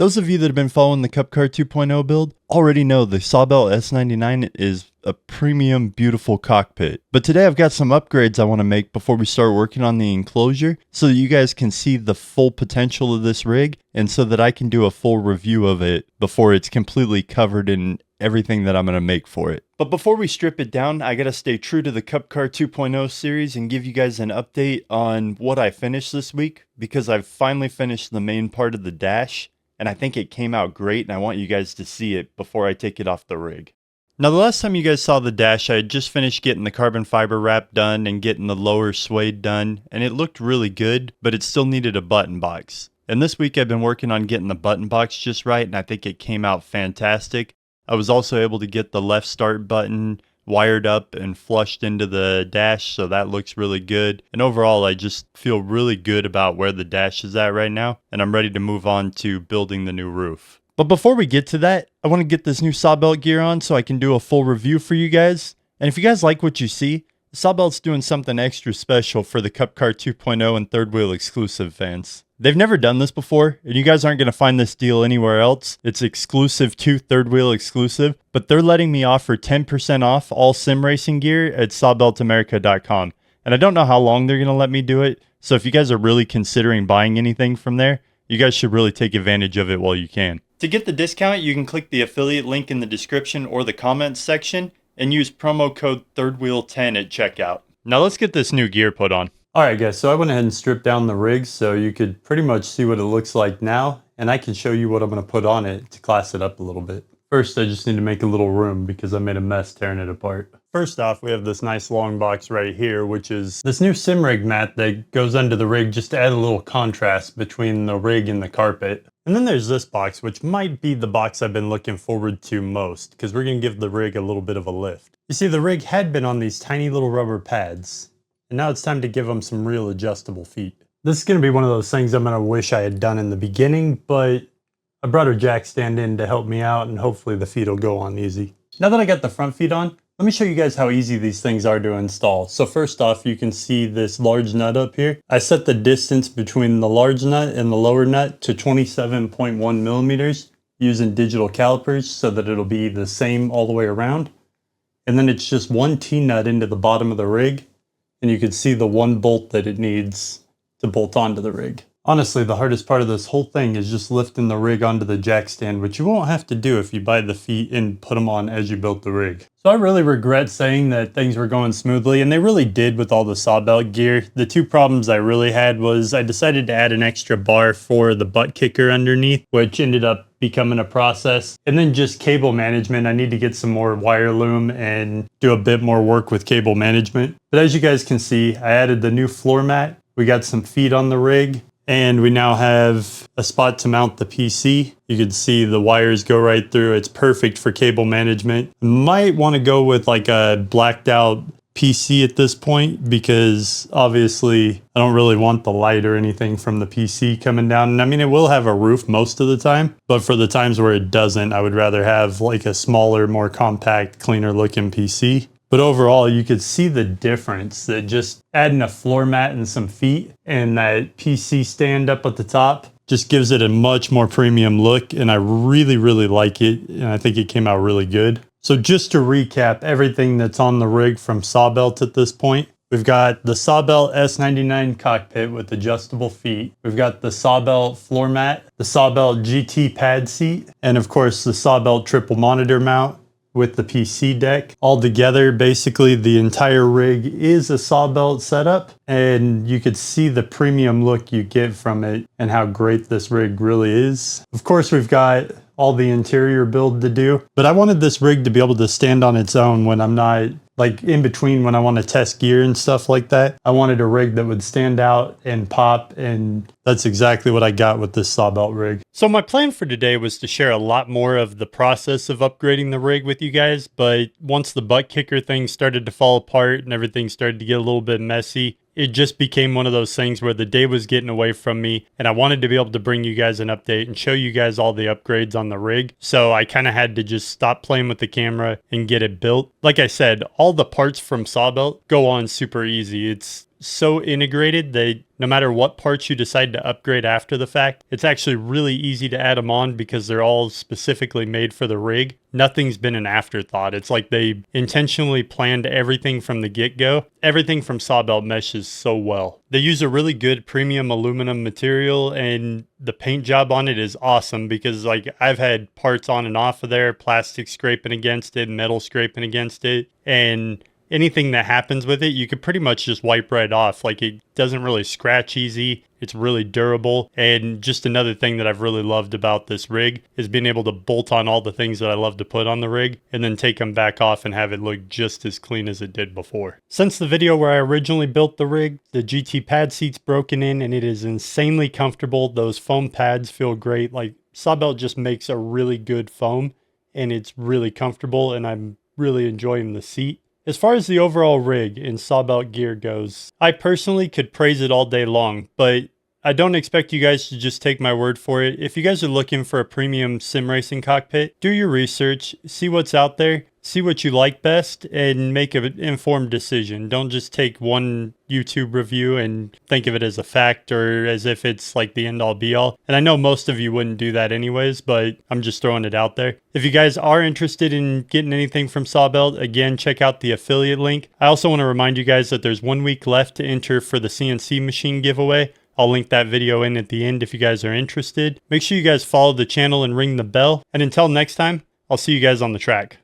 Those of you that have been following the Cup Car 2.0 build already know the Sabelt S99 is a premium, beautiful cockpit. But today I've got some upgrades I want to make before we start working on the enclosure so that you guys can see the full potential of this rig and so that I can do a full review of it before it's completely covered in everything that I'm going to make for it. But before we strip it down, I got to stay true to the Cup Car 2.0 series and give you guys an update on what I finished this week, because I've finally finished the main part of the dash and I think it came out great and I want you guys to see it before I take it off the rig. Now, the last time you guys saw the dash, I had just finished getting the carbon fiber wrap done and getting the lower suede done, and it looked really good, but it still needed a button box. And this week I've been working on getting the button box just right, and I think it came out fantastic. I was also able to get the left start button wired up and flushed into the dash, so that looks really good. And overall, I just feel really good about where the dash is at right now, and I'm ready to move on to building the new roof. But before we get to that, I want to get this new Sabelt gear on so I can do a full review for you guys. And if you guys like what you see, Sabelt's doing something extra special for the Cup Car 2.0 and third wheel exclusive fans. They've never done this before, and you guys aren't going to find this deal anywhere else. It's exclusive to third wheel exclusive, but they're letting me offer 10% off all sim racing gear at sabeltamerica.com. And I don't know how long they're going to let me do it, so if you guys are really considering buying anything from there, you guys should really take advantage of it while you can. To get the discount, you can click the affiliate link in the description or the comments section and use promo code ThirdWheel10 at checkout. Now let's get this new gear put on. Alright guys, so I went ahead and stripped down the rig so you could pretty much see what it looks like now, and I can show you what I'm going to put on it to class it up a little bit. First, I just need to make a little room because I made a mess tearing it apart. First off, we have this nice long box right here, which is this new sim rig mat that goes under the rig just to add a little contrast between the rig and the carpet. And then there's this box, which might be the box I've been looking forward to most, because we're going to give the rig a little bit of a lift. You see, the rig had been on these tiny little rubber pads, and now it's time to give them some real adjustable feet. This is going to be one of those things I'm going to wish I had done in the beginning, but I brought a jack stand in to help me out, and hopefully the feet will go on easy. Now that I got the front feet on, let me show you guys how easy these things are to install. So first off, you can see this large nut up here. I set the distance between the large nut and the lower nut to 27.1 millimeters using digital calipers so that it'll be the same all the way around. And then it's just one T-nut into the bottom of the rig, and you can see the one bolt that it needs to bolt onto the rig. Honestly, the hardest part of this whole thing is just lifting the rig onto the jack stand, which you won't have to do if you buy the feet and put them on as you built the rig. So I really regret saying that things were going smoothly, and they really did with all the Sabelt gear. The two problems I really had was I decided to add an extra bar for the butt kicker underneath, which ended up becoming a process. And then just cable management. I need to get some more wire loom and do a bit more work with cable management. But as you guys can see, I added the new floor mat. We got some feet on the rig. And we now have a spot to mount the PC. You can see the wires go right through. It's perfect for cable management. Might want to go with like a blacked out PC at this point because obviously I don't really want the light or anything from the PC coming down. And I mean, it will have a roof most of the time, but for the times where it doesn't, I would rather have like a smaller, more compact, cleaner looking PC. But overall, you could see the difference that just adding a floor mat and some feet and that PC stand up at the top just gives it a much more premium look. And I really, really like it. And I think it came out really good. So just to recap everything that's on the rig from Sabelt at this point, we've got the Sabelt S99 cockpit with adjustable feet. We've got the Sabelt floor mat, the Sabelt GT pad seat, and of course the Sabelt triple monitor mount with the PC deck. All together, basically the entire rig is a Sabelt setup, and you could see the premium look you get from it and how great this rig really is. Of course, we've got all the interior build to do, but I wanted this rig to be able to stand on its own when I'm not like in between when I want to test gear and stuff like that. I wanted a rig that would stand out and pop, and that's exactly what I got with this Sabelt rig. So my plan for today was to share a lot more of the process of upgrading the rig with you guys, but once the butt kicker thing started to fall apart and everything started to get a little bit messy, it just became one of those things where the day was getting away from me and I wanted to be able to bring you guys an update and show you guys all the upgrades on the rig. So I kind of had to just stop playing with the camera and get it built. Like I said, all the parts from Sabelt go on super easy. It's so integrated that no matter what parts you decide to upgrade after the fact, it's actually really easy to add them on because they're all specifically made for the rig. Nothing's been an afterthought. It's like they intentionally planned everything from the get-go. Everything from Sabelt meshes so well. They use a really good premium aluminum material, and the paint job on it is awesome because like I've had parts on and off of there, plastic scraping against it, metal scraping against it, and anything that happens with it, you could pretty much just wipe right off. Like, it doesn't really scratch easy. It's really durable. And just another thing that I've really loved about this rig is being able to bolt on all the things that I love to put on the rig and then take them back off and have it look just as clean as it did before. Since the video where I originally built the rig, the GT pad seat's broken in and it is insanely comfortable. Those foam pads feel great. Like, Sabelt just makes a really good foam and it's really comfortable, and I'm really enjoying the seat. As far as the overall rig and Sabelt gear goes, I personally could praise it all day long, but I don't expect you guys to just take my word for it. If you guys are looking for a premium sim racing cockpit, do your research, see what's out there, see what you like best, and make an informed decision. Don't just take one YouTube review and think of it as a fact or as if it's like the end all be all. And I know most of you wouldn't do that anyways, but I'm just throwing it out there. If you guys are interested in getting anything from Sabelt, again, check out the affiliate link. I also want to remind you guys that there's 1 week left to enter for the CNC machine giveaway. I'll link that video in at the end if you guys are interested. Make sure you guys follow the channel and ring the bell. And until next time, I'll see you guys on the track.